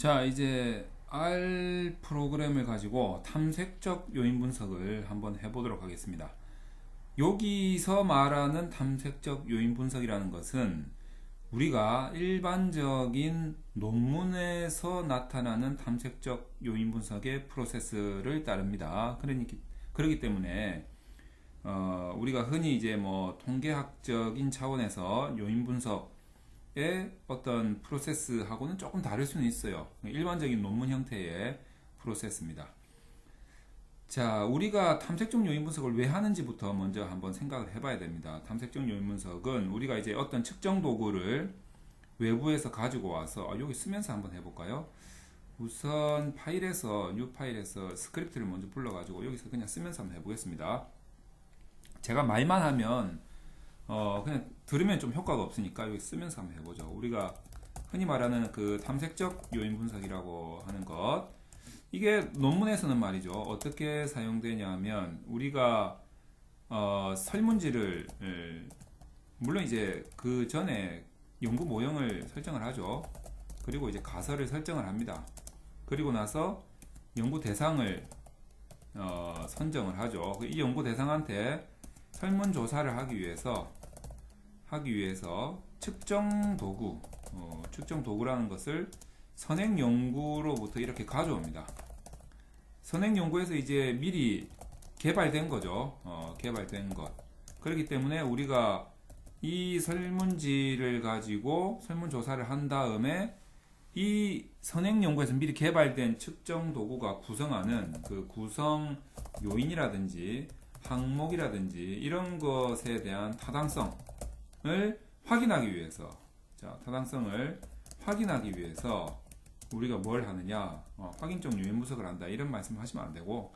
자, 이제 R 프로그램을 가지고 탐색적 요인 분석을 한번 해보도록 하겠습니다. 여기서 말하는 탐색적 요인 분석이라는 것은 우리가 일반적인 논문에서 나타나는 탐색적 요인 분석의 프로세스를 따릅니다. 그렇기 때문에 우리가 흔히 이제 뭐 통계학적인 차원에서 요인 분석의 어떤 프로세스하고는 조금 다를 수는 있어요. 일반적인 논문 형태의 프로세스입니다. 자, 우리가 탐색적 요인 분석을 왜 하는지부터 먼저 한번 생각을 해봐야 됩니다. 탐색적 요인 분석은 우리가 이제 어떤 측정 도구를 외부에서 가지고 와서 여기 쓰면서 한번 해볼까요? 우선 new 파일에서 스크립트를 먼저 불러가지고 여기서 그냥 쓰면서 한번 해보겠습니다. 제가 말만 하면 그냥 들으면 좀 효과가 없으니까 여기 쓰면서 한번 해보죠. 우리가 흔히 말하는 그 탐색적 요인 분석이라고 하는 것, 이게 논문에서는 말이죠, 어떻게 사용되냐면 우리가 설문지를 물론 이제 그 전에 연구 모형을 설정을 하죠. 그리고 이제 가설을 설정을 합니다. 그리고 나서 연구 대상을 선정을 하죠. 이 연구 대상한테 설문조사를 하기 위해서 측정 도구라는 것을 선행 연구로부터 이렇게 가져옵니다. 선행 연구에서 이제 미리 개발된 거죠. 개발된 것. 그렇기 때문에 우리가 이 설문지를 가지고 설문조사를 한 다음에 이 선행 연구에서 미리 개발된 측정 도구가 구성하는 그 구성 요인이라든지 항목이라든지 이런 것에 대한 타당성을 확인하기 위해서, 타당성을 확인하기 위해서 우리가 뭘 하느냐, 확인적 요인 분석을 한다, 이런 말씀 하시면 안 되고,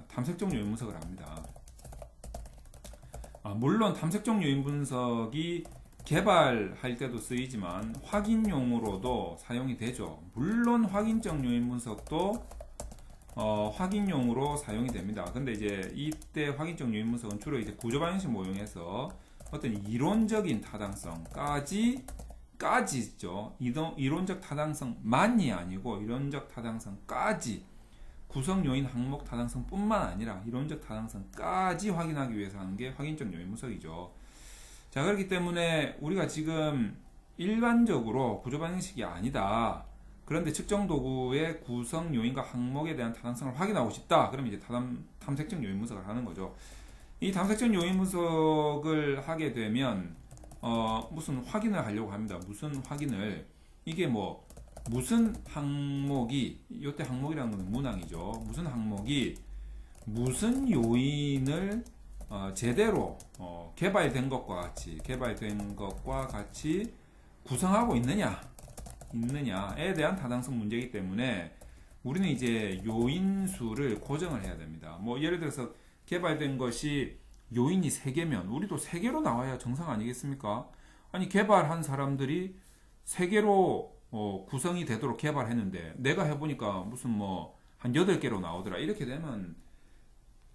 탐색적 요인 분석을 합니다. 물론 탐색적 요인 분석이 개발할 때도 쓰이지만 확인용으로도 사용이 되죠. 물론 확인적 요인 분석도 확인용으로 사용이 됩니다. 근데 이제 이때 확인적 요인 분석은 주로 이제 구조 방정식 모형에서 어떤 이론적인 타당성까지 있죠. 이론적 타당성만이 아니고 이론적 타당성까지, 구성 요인 항목 타당성 뿐만 아니라 이론적 타당성까지 확인하기 위해서 하는 게 확인적 요인 분석이죠. 자, 그렇기 때문에 우리가 지금 일반적으로 구조 방정식이 아니다, 그런데 측정 도구의 구성 요인과 항목에 대한 타당성을 확인하고 싶다, 그러면 이제 탐색적 요인 분석을 하는 거죠. 이 탐색적 요인 분석을 하게 되면 무슨 확인을 하려고 합니다. 무슨 확인을, 이게 뭐 무슨 항목이, 이때 항목이라는 건 문항이죠. 무슨 항목이 무슨 요인을 제대로 개발된 것과 같이 구성하고 있느냐에 대한 타당성 문제이기 때문에 우리는 이제 요인수를 고정을 해야 됩니다. 뭐 예를 들어서 개발된 것이 요인이 3개면 우리도 3개로 나와야 정상 아니겠습니까? 아니, 개발한 사람들이 3개로 구성이 되도록 개발했는데 내가 해보니까 무슨 뭐 한 8개로 나오더라, 이렇게 되면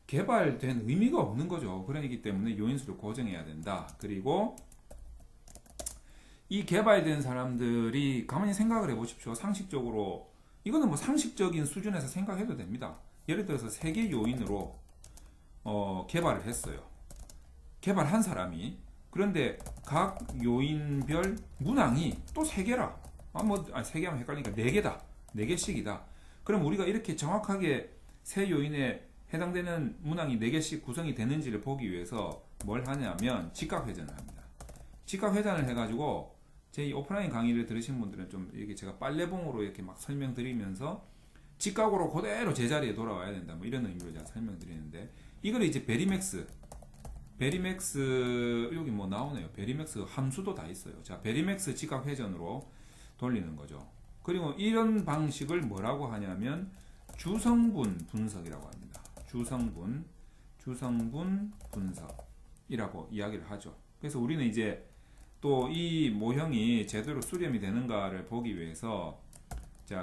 개발된 의미가 없는 거죠. 그러기 때문에 요인수를 고정해야 된다. 그리고 이 개발된 사람들이 가만히 생각을 해보십시오. 상식적으로 이거는 뭐 상식적인 수준에서 생각해도 됩니다. 예를 들어서 3개 요인으로 개발을 했어요. 개발한 사람이. 그런데 각 요인별 문항이 또 3개라. 3개하면 헷갈리니까 4개다. 4개씩이다. 그럼 우리가 이렇게 정확하게 세 요인에 해당되는 문항이 4개씩 구성이 되는지를 보기 위해서 뭘 하냐면 직각회전을 합니다. 직각회전을 해가지고 제 오프라인 강의를 들으신 분들은 좀 이렇게 제가 빨래봉으로 이렇게 막 설명드리면서 직각으로 그대로 제자리에 돌아와야 된다, 뭐 이런 의미로 제가 설명드리는데, 이걸 이제 베리맥스 여기 뭐 나오네요. 베리맥스 함수도 다 있어요. 자, 베리맥스 직각회전으로 돌리는 거죠. 그리고 이런 방식을 뭐라고 하냐면 주성분 분석이라고 합니다. 주성분 분석이라고 이야기를 하죠. 그래서 우리는 이제 또 이 모형이 제대로 수렴이 되는가를 보기 위해서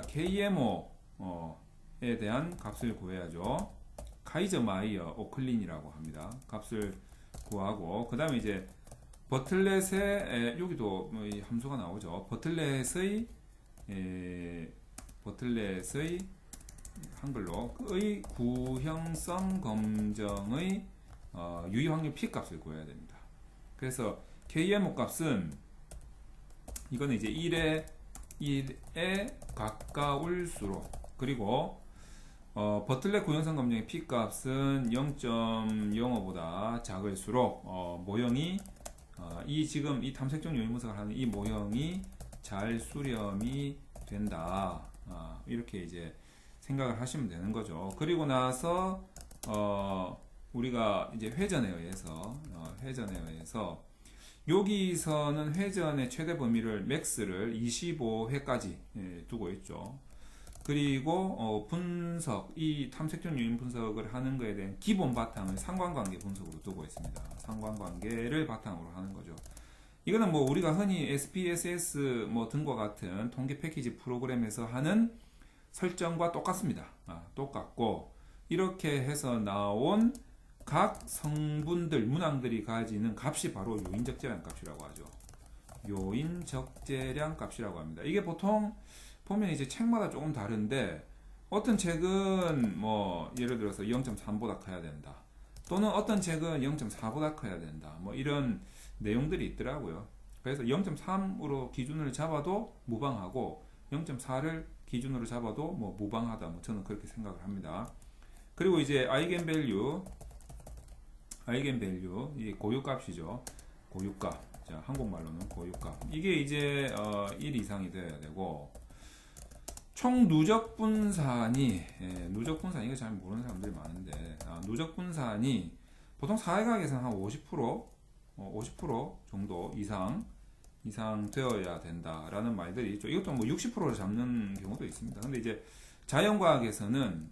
KMO에 대한 값을 구해야죠. 카이저 마이어 오클린이라고 합니다. 값을 구하고, 그 다음에 이제 버틀렛의, 여기도 뭐 이 함수가 나오죠. 버틀렛의 버틀렛의 한글로 의 구형성 검정의 유의 확률 p 값을 구해야 됩니다. 그래서 KMO 값은 이거는 이제 1에 가까울수록, 그리고 버틀렛 구형성 검정의 p 값은 0.05보다 작을수록 모형이 지금 이 탐색적 요인 분석을 하는 이 모형이 잘 수렴이 된다. 이렇게 이제 생각을 하시면 되는 거죠. 그리고 나서 우리가 이제 회전에 의해서 여기서는 회전의 최대 범위를 맥스를 25회까지 두고 있죠. 그리고 분석, 이 탐색적 요인 분석을 하는 것에 대한 기본 바탕을 상관관계 분석으로 두고 있습니다. 상관관계를 바탕으로 하는 거죠. 이거는 뭐 우리가 흔히 SPSS 뭐 등과 같은 통계 패키지 프로그램에서 하는 설정과 똑같습니다. 똑같고, 이렇게 해서 나온 각 성분들, 문항들이 가지는 값이 바로 요인적재량 값이라고 하죠. 요인적재량 값이라고 합니다. 이게 보통 보면 이제 책마다 조금 다른데, 어떤 책은 뭐 예를 들어서 0.3보다 커야 된다, 또는 어떤 책은 0.4보다 커야 된다, 뭐 이런 내용들이 있더라고요. 그래서 0.3으로 기준을 잡아도 무방하고 0.4를 기준으로 잡아도 뭐 무방하다, 뭐 저는 그렇게 생각을 합니다. 그리고 이제 아이겐밸류, 이 고유값이죠. 고유값. 자, 한국말로는 고유값. 이게 이제 1 이상이 되어야 되고, 총 누적 분산이, 누적 분산 이거 잘 모르는 사람들이 많은데, 누적 분산이 보통 사회과학에서는 한 50% 정도 이상 되어야 된다라는 말들이 있죠. 이것도 뭐 60%를 잡는 경우도 있습니다. 근데 이제 자연과학에서는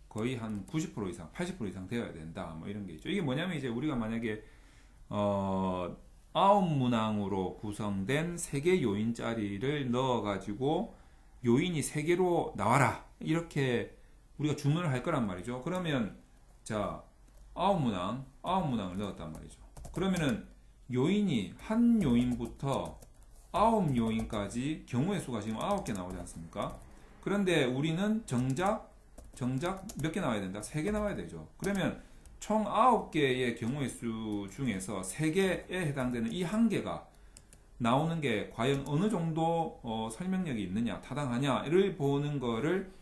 거의 한 90% 이상, 80% 이상 되어야 된다, 뭐 이런 게 있죠. 이게 뭐냐면, 이제 우리가 만약에 9문항으로 구성된 3개 요인짜리를 넣어가지고 요인이 3개로 나와라, 이렇게 우리가 주문을 할 거란 말이죠. 그러면 자, 9문항을 넣었단 말이죠. 그러면은 요인이 한 요인부터 9요인까지 경우의 수가 지금 9개 나오지 않습니까? 그런데 우리는 정작 몇 개 나와야 된다? 3개 나와야 되죠. 그러면 총 9개의 경우의 수 중에서 3개에 해당되는 이 한 개가 나오는 게 과연 어느 정도 설명력이 있느냐, 타당하냐를 보는 거를,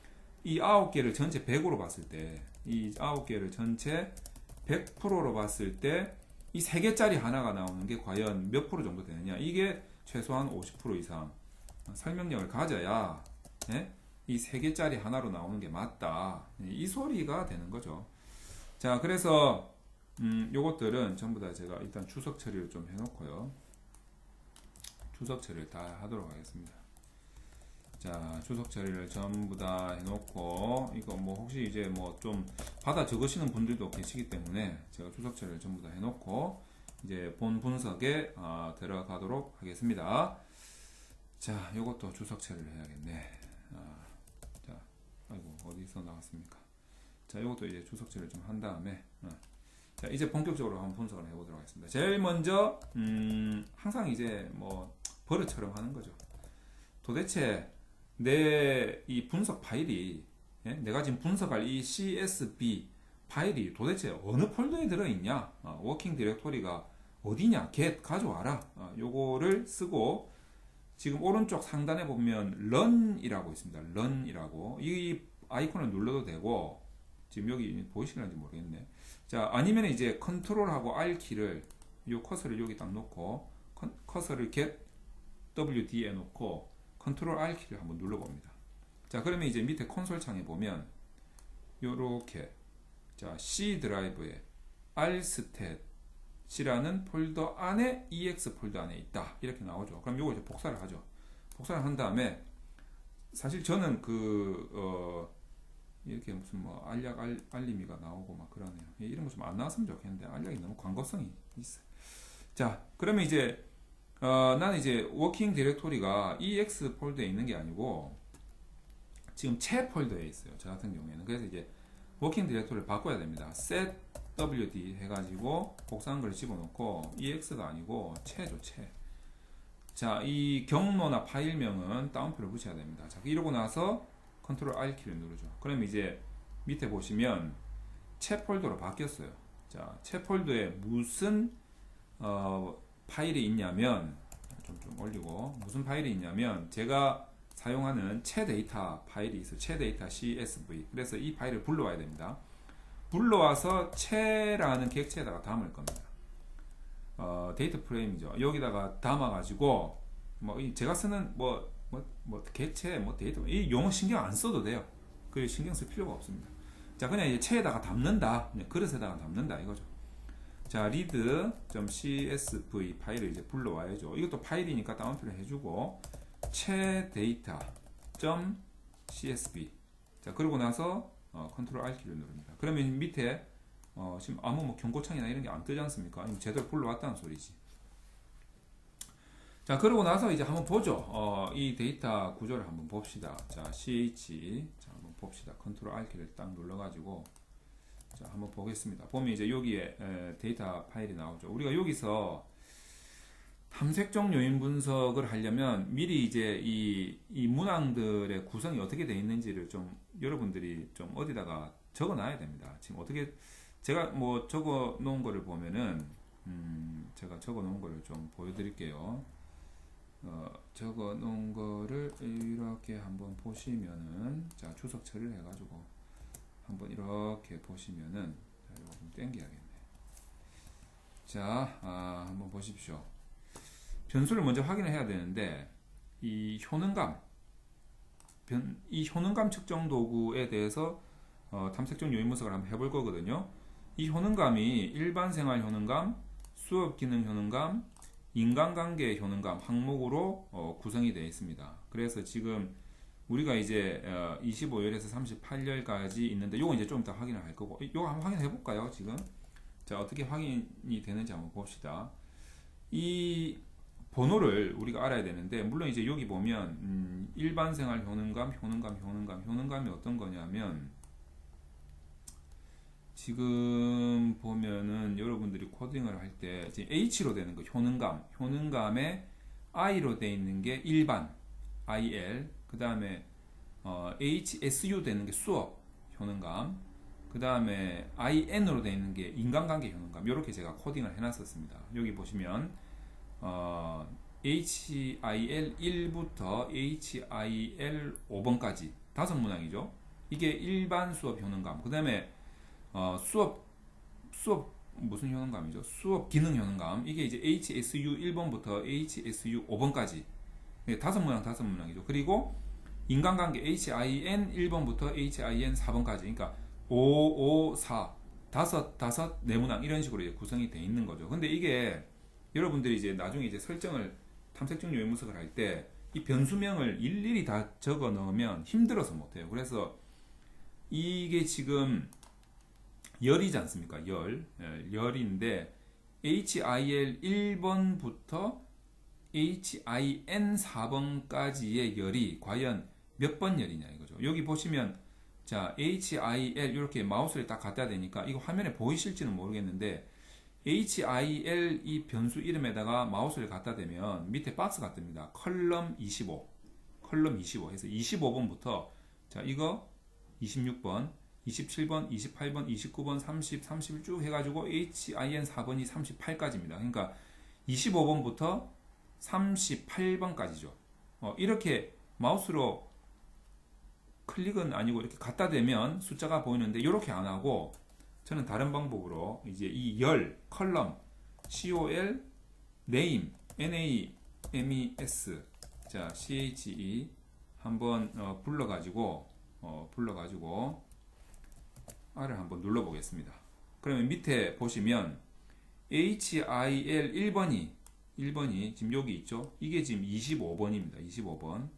이 9개를 전체 100으로 봤을 때, 이 9개를 전체 100%로 봤을 때 이 3개짜리 하나가 나오는 게 과연 몇 프로 정도 되느냐, 이게 최소한 50% 이상 설명력을 가져야 이 3개짜리 하나로 나오는 게 맞다, 이 소리가 되는 거죠. 자, 그래서 요것들은 전부 다 제가 일단 주석 처리를 좀 해놓고요, 주석 처리를 다 하도록 하겠습니다. 자, 주석 처리를 전부 다 해놓고, 이거 뭐 혹시 이제 뭐 좀 받아 적으시는 분들도 계시기 때문에 제가 주석 처리를 전부 다 해놓고 이제 본 분석에 들어가도록 하겠습니다. 자, 요것도 주석 처리를 해야겠네. 자, 아이고, 어디서 나왔습니까? 자, 요것도 이제 주석 처리를 좀 한 다음에, 자, 이제 본격적으로 한번 분석을 해보도록 하겠습니다. 제일 먼저, 항상 이제 뭐 버릇처럼 하는 거죠. 도대체 내 이 분석 파일이, 내가 지금 분석할 이 CSV 파일이 도대체 어느 폴더에 들어있냐, 워킹 디렉토리가 어디냐, get 가져와라, 요거를 쓰고, 지금 오른쪽 상단에 보면 run이라고 있습니다. run이라고, 이 아이콘을 눌러도 되고, 지금 여기 보이시는지 모르겠네. 자, 아니면 이제 컨트롤하고 R 키를, 요 커서를 여기 딱 놓고, 커서를 get WD에 놓고 컨트롤 R 키를 한번 눌러봅니다. 자, 그러면 이제 밑에 콘솔 창에 보면 요렇게, 자, C 드라이브에 Rstat이라는 폴더 안에 EX 폴더 안에 있다, 이렇게 나오죠. 그럼 요거 이제 복사를 하죠. 복사를 한 다음에, 사실 저는 이렇게 무슨 뭐 알약 알림이가 나오고 막 그러네요. 이런 거 좀 안 나왔으면 좋겠는데, 알약이 너무 광고성이 있어요. 자, 그러면 이제 나는 이제 워킹 디렉토리가 EX 폴더에 있는 게 아니고 지금 채 폴더에 있어요, 저 같은 경우에는. 그래서 이제 워킹 디렉토리를 바꿔야 됩니다. set wd 해가지고 복사한 걸 집어넣고, EX가 아니고 채죠, 채. 자, 이 경로나 파일명은 따옴표를 붙여야 됩니다. 자, 이러고 나서 컨트롤 R 키를 누르죠. 그럼 이제 밑에 보시면 채 폴더로 바뀌었어요. 자, 채 폴더에 무슨 파일이 있냐면 좀 올리고 무슨 파일이 있냐면 제가 사용하는 채 데이터 파일이 있어요. 채 데이터 CSV. 그래서 이 파일을 불러와야 됩니다. 불러와서 채라는 객체에다가 담을 겁니다. 데이터 프레임이죠. 여기다가 담아가지고 제가 쓰는 객체 데이터 이 용어 신경 안 써도 돼요. 그 신경 쓸 필요가 없습니다. 자, 그냥 이제 채에다가 담는다. 그냥 그릇에다가 담는다 이거죠. 자, read.csv 파일을 이제 불러와야죠. 이것도 파일이니까 다운표를 해주고 채 데이터.csv. 자, 그러고 나서 컨트롤 R 키를 누릅니다. 그러면 밑에 지금 아무 경고창이나 이런 게 안 뜨지 않습니까? 제대로 불러왔다는 소리지. 자, 그러고 나서 이제 한번 보죠. 이 데이터 구조를 한번 봅시다. 자, 자, 한번 봅시다. 컨트롤 R 키를 딱 눌러가지고 자, 한번 보겠습니다. 보면 이제 여기에 데이터 파일이 나오죠. 우리가 여기서 탐색종 요인 분석을 하려면 미리 이제 이 문항들의 구성이 어떻게 되어 있는지를 좀 여러분들이 좀 어디다가 적어 놔야 됩니다. 지금 어떻게 제가 적어 놓은 거를 보면은 제가 적어 놓은 거를 좀 보여드릴게요. 적어 놓은 거를 이렇게 한번 보시면은 자, 주석 처리를 해가지고 한번 이렇게 보시면은 자, 이거 좀 땡겨야겠네. 자, 한번 보십시오. 변수를 먼저 확인을 해야 되는데 이 효능감 측정 도구에 대해서 탐색종 요인 분석을 한번 해볼 거거든요. 이 효능감이 일반 생활 효능감, 수업 기능 효능감, 인간관계 효능감 항목으로 구성이 되어 있습니다. 그래서 지금 우리가 이제 25열에서 38열까지 있는데 요거 이제 좀 이따 확인을 할 거고 요거 한번 확인해 볼까요? 지금 자, 어떻게 확인이 되는지 한번 봅시다. 이 번호를 우리가 알아야 되는데 물론 이제 여기 보면 일반 생활 효능감이 어떤 거냐면 지금 보면은 여러분들이 코딩을 할 때 H로 되는 거 효능감에 I로 되어 있는 게 일반 IL, 그 다음에 HSU 되는 게 수업 효능감, 그 다음에 IN으로 되어 있는 게 인간관계 효능감. 이렇게 제가 코딩을 해놨었습니다. 여기 보시면 HIL 1부터 HIL 5번까지 5문항이죠. 이게 일반 수업 효능감. 그 다음에 수업 무슨 효능감이죠? 수업 기능 효능감. 이게 이제 HSU 1번부터 HSU 5번까지 5문항이죠. 그리고 인간관계 HIN 1번부터 HIN 4번까지. 그러니까 5, 5, 4 다섯 네문항 이런 식으로 이제 구성이 되어 있는 거죠. 근데 이게 여러분들이 이제 나중에 이제 설정을 탐색종 요인 분석을 할 때 이 변수명을 일일이 다 적어 넣으면 힘들어서 못해요. 그래서 이게 지금 열이지 않습니까? 열인데 HIL 1번부터 HIN 4번까지의 열이 과연 몇 번 열이냐 이거죠. 여기 보시면 자, HIL 이렇게 마우스를 딱 갖다 대니까 이거 화면에 보이실지는 모르겠는데 HIL 이 변수 이름에다가 마우스를 갖다 대면 밑에 박스가 뜹니다. 컬럼 25 해서 25번부터 자, 이거 26번 27번, 28번, 29번, 30, 31 쭉 해가지고 HIN 4번이 38까지입니다. 그러니까 25번부터 38번까지죠. 이렇게 마우스로 클릭은 아니고 이렇게 갖다 대면 숫자가 보이는데 이렇게 안 하고 저는 다른 방법으로 이제 이 컬럼 COL name NAMES 자 CHE 한번 불러가지고 R을 한번 눌러보겠습니다. 그러면 밑에 보시면 HIL 1번이 지금 여기 있죠. 이게 지금 25번입니다. 25번.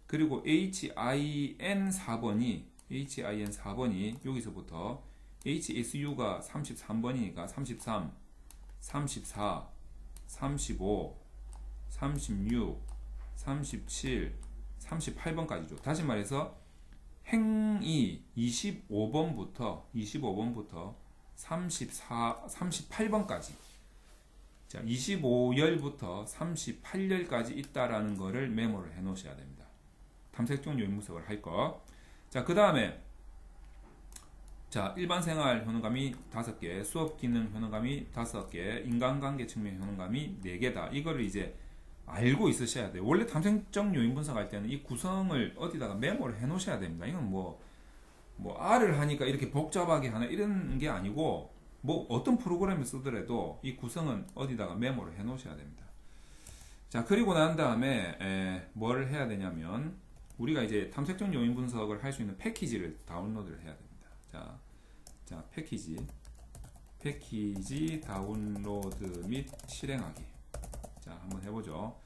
그리고 HIN 4번이 여기서부터 HSU가 33번이니까 33, 34, 35, 36, 37, 38번까지죠. 다시 말해서 행이 25번부터 38번까지 자, 25열부터 38열까지 있다라는 거를 메모를 해 놓으셔야 됩니다. 탐색적 요인 분석을 할 거. 자, 그 다음에 자, 일반 생활 효능감이 5개, 수업 기능 효능감이 5개, 인간관계 측면 효능감이 4개다. 이거를 이제 알고 있으셔야 돼요. 원래 탐색적 요인 분석할 때는 이 구성을 어디다가 메모를 해 놓으셔야 됩니다. 이건 뭐 R을 하니까 이렇게 복잡하게 하나 이런 게 아니고, 뭐 어떤 프로그램을 쓰더라도 이 구성은 어디다가 메모를 해 놓으셔야 됩니다. 자, 그리고 난 다음에 뭘 해야 되냐면, 우리가 이제 탐색적 요인 분석을 할 수 있는 패키지를 다운로드를 해야 됩니다. 자, 패키지 다운로드 및 실행하기. 자, 한번 해보죠.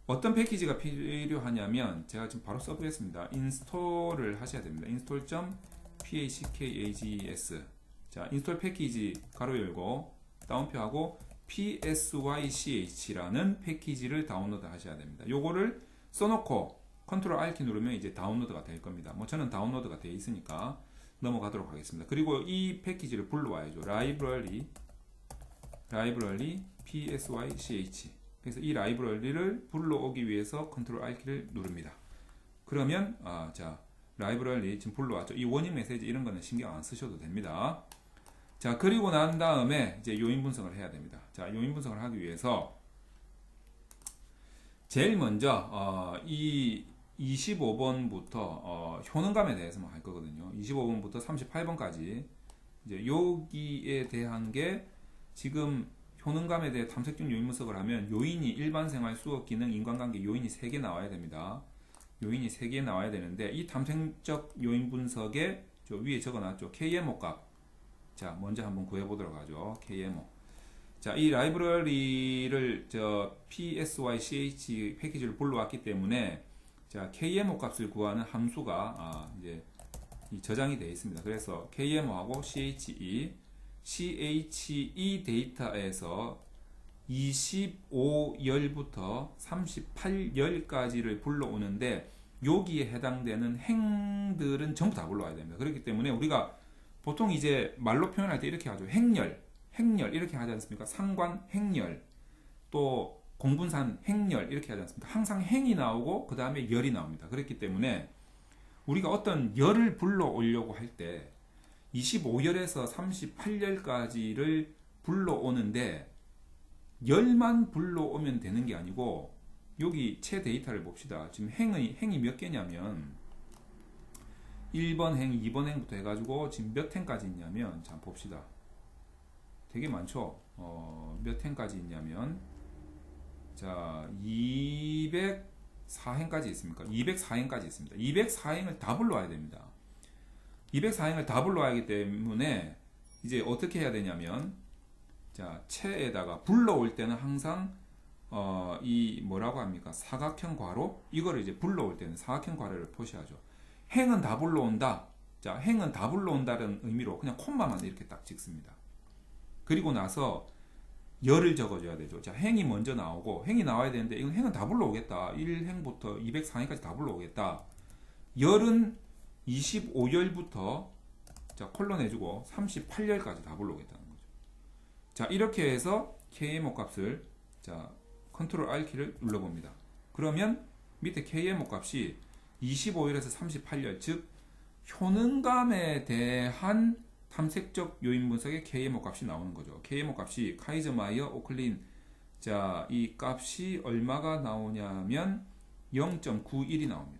어떤 패키지가 필요하냐면, 제가 지금 바로 써보겠습니다. 인스톨을 하셔야 됩니다. install.phkags. 자, 인스톨 패키지 가로 열고 다운표하고 pych라는 패키지를 다운로드 하셔야 됩니다. 요거를 써놓고 컨트롤 Alt 누르면 이제 다운로드가 될 겁니다. 뭐 저는 다운로드가 되어 있으니까 넘어가도록 하겠습니다. 그리고 이 패키지를 불러와야죠. 라이브러리 pych. 그래서 이 라이브러리를 불러오기 위해서 컨트롤 Alt키를 누릅니다. 그러면 자, 라이브러리 지금 불러왔죠. 이 워닝 메시지 이런 거는 신경 안 쓰셔도 됩니다. 자, 그리고 난 다음에 이제 요인 분석을 해야 됩니다. 자, 요인 분석을 하기 위해서 제일 먼저 이 25번부터 효능감에 대해서만 할 거거든요. 25번부터 38번까지 이제 여기에 대한 게 지금 효능감에 대해 탐색적 요인 분석을 하면 요인이 일반생활, 수업, 기능, 인간관계 요인이 3개 나와야 됩니다. 요인이 3개 나와야 되는데, 이 탐색적 요인 분석에 저 위에 적어놨죠. KMO 값. 자, 먼저 한번 구해보도록 하죠. KMO. 자, 이 라이브러리를 저 pych 패키지를 불러왔기 때문에, 자, KMO 값을 구하는 함수가 이제 저장이 되어 있습니다. 그래서 KMO하고 CHE 데이터에서 25열부터 38열까지를 불러오는데, 여기에 해당되는 행들은 전부 다 불러와야 됩니다. 그렇기 때문에 우리가 보통 이제 말로 표현할 때 이렇게 하죠. 행렬 이렇게 하지 않습니까? 상관 행렬, 또 공분산 행렬 이렇게 하지 않습니까? 항상 행이 나오고 그 다음에 열이 나옵니다. 그렇기 때문에 우리가 어떤 열을 불러오려고 할 때 25열에서 38열까지를 불러오는데, 열만 불러오면 되는 게 아니고, 여기 채 데이터를 봅시다. 지금 행이 몇 개냐면 1번 행, 2번 행부터 해가지고 지금 몇 행까지 있냐면, 자 봅시다. 되게 많죠. 몇 행까지 있냐면, 자 204행까지 있습니까? 204행까지 있습니다. 204행을 다 불러와야 됩니다. 204행을 다 불러와야 하기 때문에 이제 어떻게 해야 되냐면, 자, 채에다가 불러올 때는 항상 이 뭐라고 합니까? 사각형 괄호, 이거를 이제 불러올 때는 사각형 괄호를 표시하죠. 행은 다 불러온다. 자, 행은 다 불러온다는 의미로 그냥 콤마만 이렇게 딱 찍습니다. 그리고 나서 열을 적어줘야 되죠. 자, 행이 먼저 나오고, 행이 나와야 되는데 이건 행은 다 불러오겠다. 1행부터 204행까지 다 불러오겠다. 열은 25열부터 자, 콜론 해주고 38열까지 다 불러오겠다는 거죠. 자, 이렇게 해서 KMO 값을 자, 컨트롤 R키를 눌러봅니다. 그러면 밑에 KMO 값이 25열에서 38열, 즉 효능감에 대한 탐색적 요인 분석의 KMO 값이 나오는 거죠. KMO 값이 카이저마이어, 오클린, 자, 이 값이 얼마가 나오냐면 0.91이 나옵니다.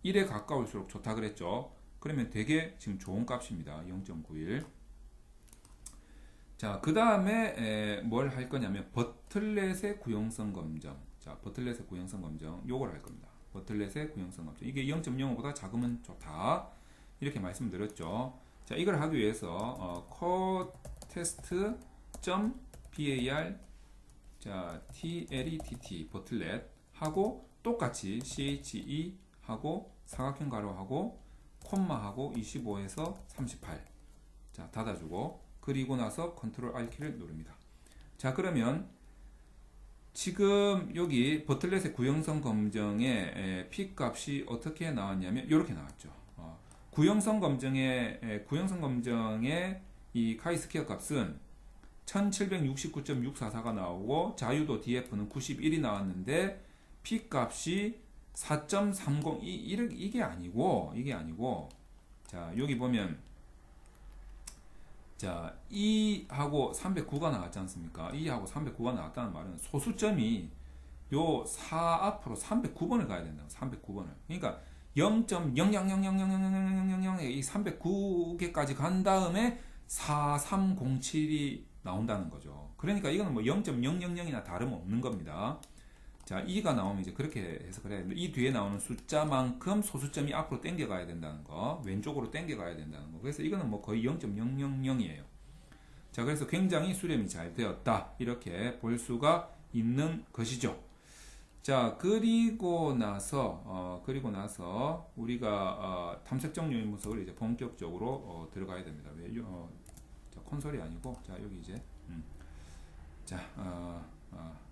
1에 가까울수록 좋다 그랬죠. 그러면 되게 지금 좋은 값입니다. 0.91. 자, 그 다음에 뭘 할 거냐면 버틀렛의 구형성 검정. 자, 버틀렛의 구형성 검정 요걸 할 겁니다. 버틀렛의 구형성 검정. 이게 0.05보다 작으면 좋다. 이렇게 말씀드렸죠. 자, 이걸 하기 위해서 codetest.bar 자, tlet 버틀렛 하고 똑같이 che 하고 사각형 가로하고 콤마하고 25에서 38 자, 닫아주고, 그리고 나서 컨트롤 R키를 누릅니다. 자, 그러면 지금 여기 버틀렛의 구형성 검정의 P 값이 어떻게 나왔냐면 이렇게 나왔죠. 구형성 검정의 이 카이스퀘어 값은 1769.644가 나오고 자유도 DF는 91이 나왔는데 P 값이 4.30 이게 아니고 자 여기 보면 자 2하고 309가 나왔지 않습니까? 2하고 309가 나왔다는 말은 소수점이 요 4 앞으로 309번을 가야 된다. 309번을. 그러니까 0.000000000 이 309개까지 간 다음에 4307이 나온다는 거죠. 그러니까 이거는 뭐 0.000이나 다름없는 겁니다. 자, 2가 나오면 이제 그렇게 해석을 해야 됩니다. 이 뒤에 나오는 숫자만큼 소수점이 앞으로 당겨 가야 된다는 거, 왼쪽으로 당겨 가야 된다는 거. 그래서 이거는 뭐 거의 0.000이에요. 자, 그래서 굉장히 수렴이 잘 되었다. 이렇게 볼 수가 있는 것이죠. 자, 그리고 나서 우리가 탐색적 요인 분석을 이제 본격적으로 들어가야 됩니다. 왜? 자, 콘솔이 아니고, 자, 여기 이제, 자,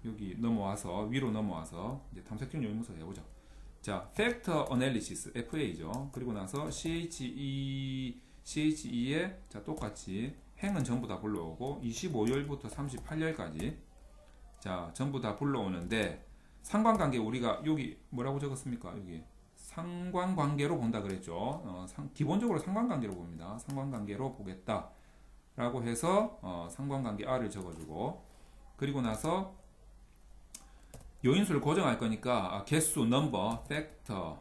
여기 넘어와서, 위로 넘어와서, 이제 탐색적 요인 분석 해보죠. 자, 팩터 어널리시스, FA죠. 그리고 나서 CHE에, 자, 똑같이 행은 전부 다 불러오고, 25열부터 38열까지, 자, 전부 다 불러오는데, 상관관계 우리가 여기 뭐라고 적었습니까? 여기 상관관계로 본다 그랬죠. 기본적으로 상관관계로 봅니다. 상관관계로 보겠다 라고 해서 상관관계 R을 적어주고, 그리고 나서 요인수를 고정할 거니까 개수, 넘버, 팩터는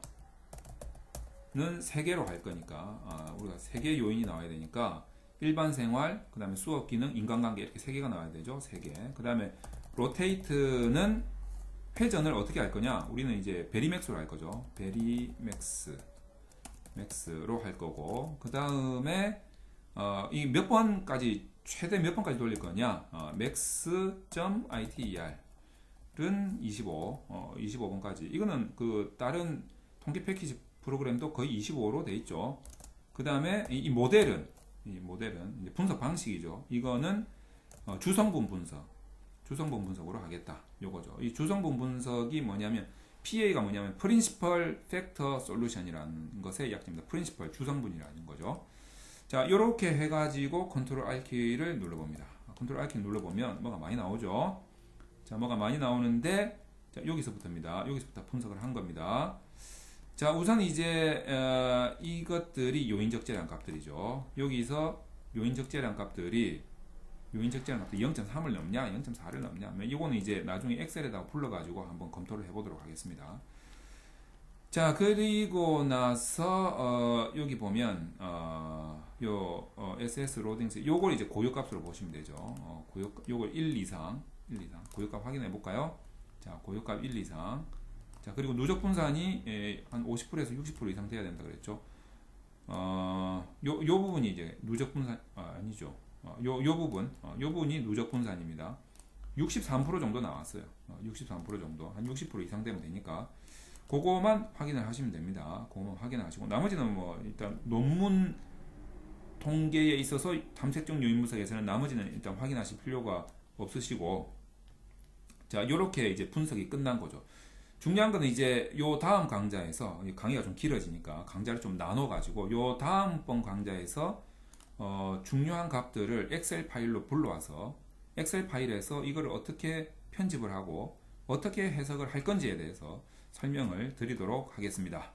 3개로 할 거니까 우리가 3개 요인이 나와야 되니까 일반 생활, 그 다음에 수업 기능, 인간관계 이렇게 3개가 나와야 되죠. 3개. 그 다음에 로테이트는 회전을 어떻게 할 거냐? 우리는 이제 베리맥스로 할 거죠. 베리맥스로 할 거고, 그 다음에 이 몇 번까지 최대 몇 번까지 돌릴 거냐? max.iter은 25번까지. 이거는 그 다른 통계 패키지 프로그램도 거의 25로 돼 있죠. 그 다음에 이 모델은 이제 분석 방식이죠. 이거는 주성분 분석으로 하겠다. 요거죠. 이 주성분 분석이 뭐냐면 PA가 뭐냐면 Principal Factor Solution이라는 것의 약자입니다. Principal 주성분이라는 거죠. 자, 요렇게 해가지고 Ctrl R 키를 눌러봅니다. Ctrl R 키 눌러보면 뭐가 많이 나오죠. 자, 뭐가 많이 나오는데 자, 여기서부터입니다. 여기서부터 분석을 한 겁니다. 자, 우선 이제 이것들이 요인적 재량 값들이죠. 여기서 요인적 재량 값들이 0.3을 넘냐, 0.4를 넘냐. 이거는 이제 나중에 엑셀에다가 불러가지고 한번 검토를 해보도록 하겠습니다. 자, 그리고 나서 여기 보면 SS 로딩스 요걸 이제 고유값으로 보시면 되죠. 요걸 1 이상 고유값 확인해 볼까요? 자, 고유값 1 이상. 자, 그리고 누적 분산이 한 50%에서 60% 이상 돼야 된다 그랬죠. 요 부분이 이제 누적 분산 아니죠. 요 부분이 누적 분산입니다. 63% 정도 나왔어요. 63% 정도, 한 60% 이상 되면 되니까 그거만 확인을 하시면 됩니다. 그거만 확인을 하시고 나머지는 뭐 일단 논문 통계에 있어서 탐색적 요인 분석에서는 나머지는 일단 확인하실 필요가 없으시고, 자, 요렇게 이제 분석이 끝난 거죠. 중요한 거는 이제 요 다음 강좌에서 강의가 좀 길어지니까 강좌를 좀 나눠 가지고 요 다음번 강좌에서 중요한 값들을 엑셀 파일로 불러와서 엑셀 파일에서 이걸 어떻게 편집을 하고 어떻게 해석을 할 건지에 대해서 설명을 드리도록 하겠습니다.